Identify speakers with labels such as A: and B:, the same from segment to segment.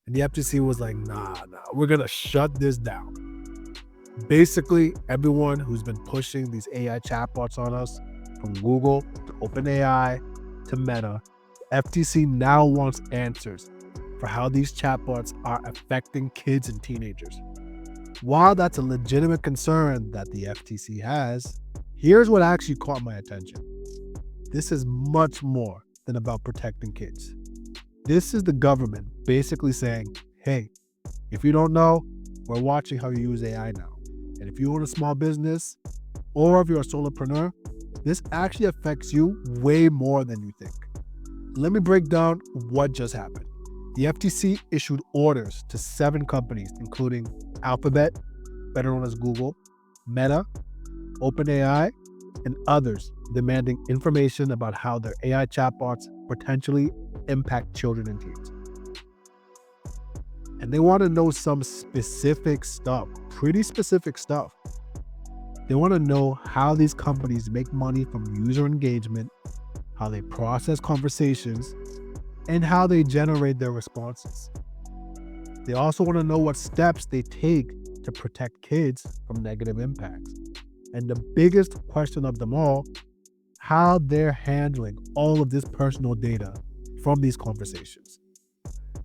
A: And the FTC was like, nah, we're going to shut this down. Basically, everyone who's been pushing these AI chatbots on us, from Google to OpenAI to Meta, FTC now wants answers for how these chatbots are affecting kids and teenagers. While that's a legitimate concern that the FTC has, here's what actually caught my attention. This is much more than about protecting kids. This is the government basically saying, hey, if you don't know, we're watching how you use AI now. And if you own a small business or if you're a solopreneur, this actually affects you way more than you think. Let me break down what just happened. The FTC issued orders to 7 companies, including Alphabet, better known as Google, Meta, OpenAI, and others, demanding information about how their AI chatbots potentially impact children and teens. And they want to know some specific stuff, pretty specific stuff. They want to know how these companies make money from user engagement, how they process conversations, and how they generate their responses. They also want to know what steps they take to protect kids from negative impacts. And the biggest question of them all, how they're handling all of this personal data from these conversations.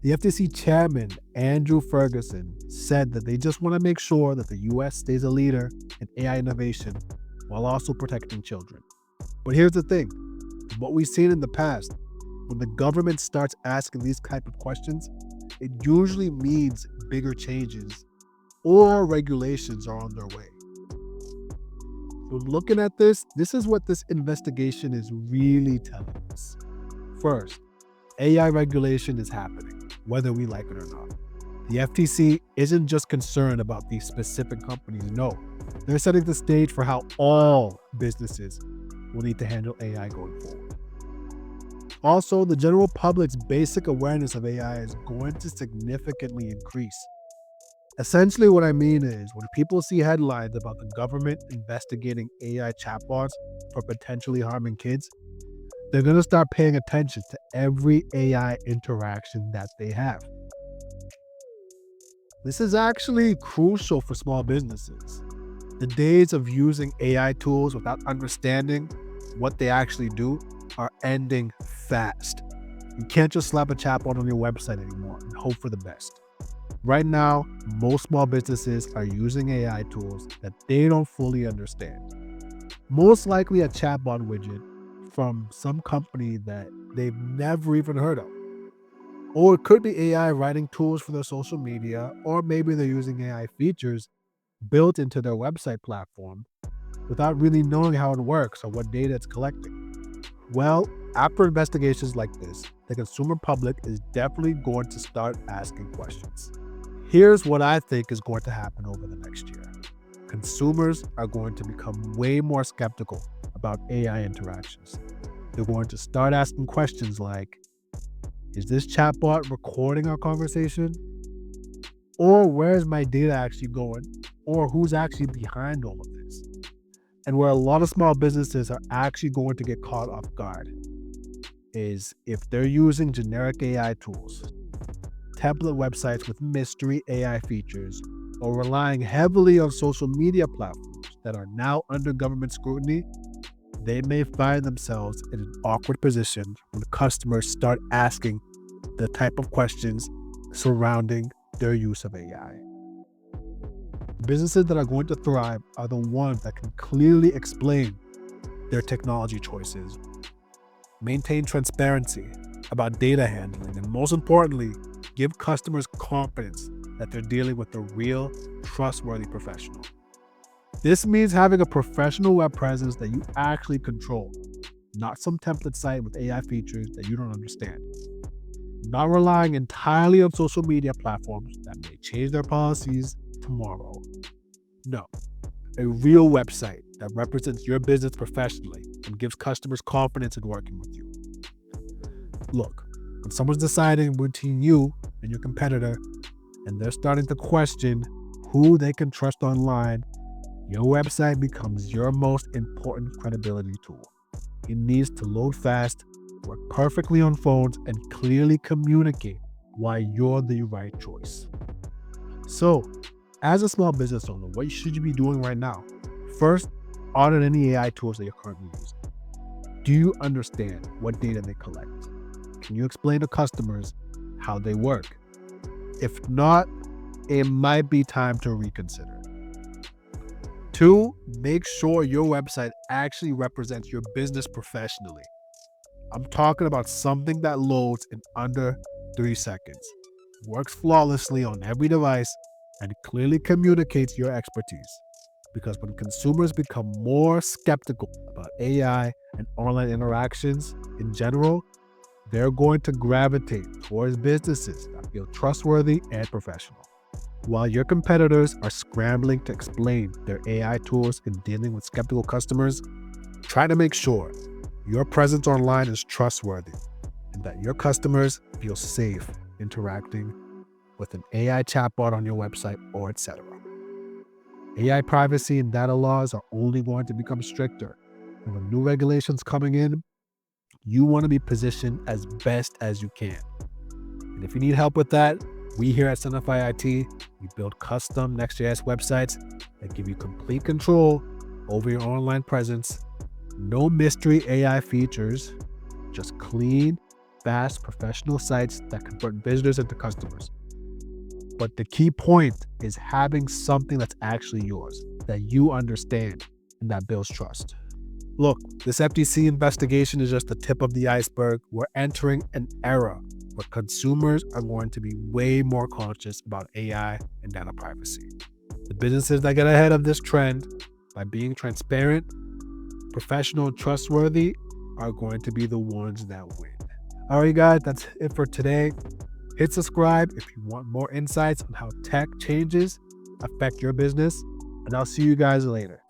A: The FTC chairman, Andrew Ferguson, said that they just want to make sure that the US stays a leader in AI innovation while also protecting children. But here's the thing, what we've seen in the past, when the government starts asking these type of questions, it usually means bigger changes or regulations are on their way. So looking at this is what this investigation is really telling us. First, AI regulation is happening, whether we like it or not. The FTC isn't just concerned about these specific companies, no. They're setting the stage for how all businesses will need to handle AI going forward. Also, the general public's basic awareness of AI is going to significantly increase. Essentially, what I mean is when people see headlines about the government investigating AI chatbots for potentially harming kids, they're going to start paying attention to every AI interaction that they have. This is actually crucial for small businesses. The days of using AI tools without understanding what they actually do are ending fast. You can't just slap a chatbot on your website anymore and hope for the best. Right now, most small businesses are using AI tools that they don't fully understand. Most likely a chatbot widget from some company that they've never even heard of. Or it could be AI writing tools for their social media, or maybe they're using AI features built into their website platform without really knowing how it works or what data it's collecting. Well, after investigations like this, the consumer public is definitely going to start asking questions. Here's what I think is going to happen over the next year. Consumers are going to become way more skeptical about AI interactions. They're going to start asking questions like, is this chatbot recording our conversation? Or where is my data actually going? Or who's actually behind all of this? And where a lot of small businesses are actually going to get caught off guard is if they're using generic AI tools, template websites with mystery AI features, or relying heavily on social media platforms that are now under government scrutiny, they may find themselves in an awkward position when customers start asking the type of questions surrounding their use of AI. Businesses that are going to thrive are the ones that can clearly explain their technology choices, maintain transparency about data handling, and most importantly, give customers confidence that they're dealing with a real, trustworthy professional. This means having a professional web presence that you actually control, not some template site with AI features that you don't understand. Not relying entirely on social media platforms that may change their policies tomorrow. No, a real website that represents your business professionally and gives customers confidence in working with you. Look, when someone's deciding between you and your competitor, and they're starting to question who they can trust online, your website becomes your most important credibility tool. It needs to load fast, work perfectly on phones, and clearly communicate why you're the right choice. So, as a small business owner, what should you be doing right now? First, audit any AI tools that you're currently using. Do you understand what data they collect? Can you explain to customers how they work? If not, it might be time to reconsider. Two, make sure your website actually represents your business professionally. I'm talking about something that loads in under 3 seconds, works flawlessly on every device, and clearly communicates your expertise. Because when consumers become more skeptical about AI and online interactions in general, they're going to gravitate towards businesses that feel trustworthy and professional. While your competitors are scrambling to explain their AI tools in dealing with skeptical customers, try to make sure your presence online is trustworthy and that your customers feel safe interacting with an AI chatbot on your website or etc. AI privacy and data laws are only going to become stricter. And with new regulations coming in, you want to be positioned as best as you can. And if you need help with that, we here at Sunify IT, we build custom Next.js websites that give you complete control over your online presence. No mystery AI features, just clean, fast, professional sites that convert visitors into customers. But the key point is having something that's actually yours, that you understand, and that builds trust. Look, this FTC investigation is just the tip of the iceberg. We're entering an era where consumers are going to be way more conscious about AI and data privacy. The businesses that get ahead of this trend by being transparent, professional, and trustworthy are going to be the ones that win. All right, guys, that's it for today. Hit subscribe if you want more insights on how tech changes affect your business, and I'll see you guys later.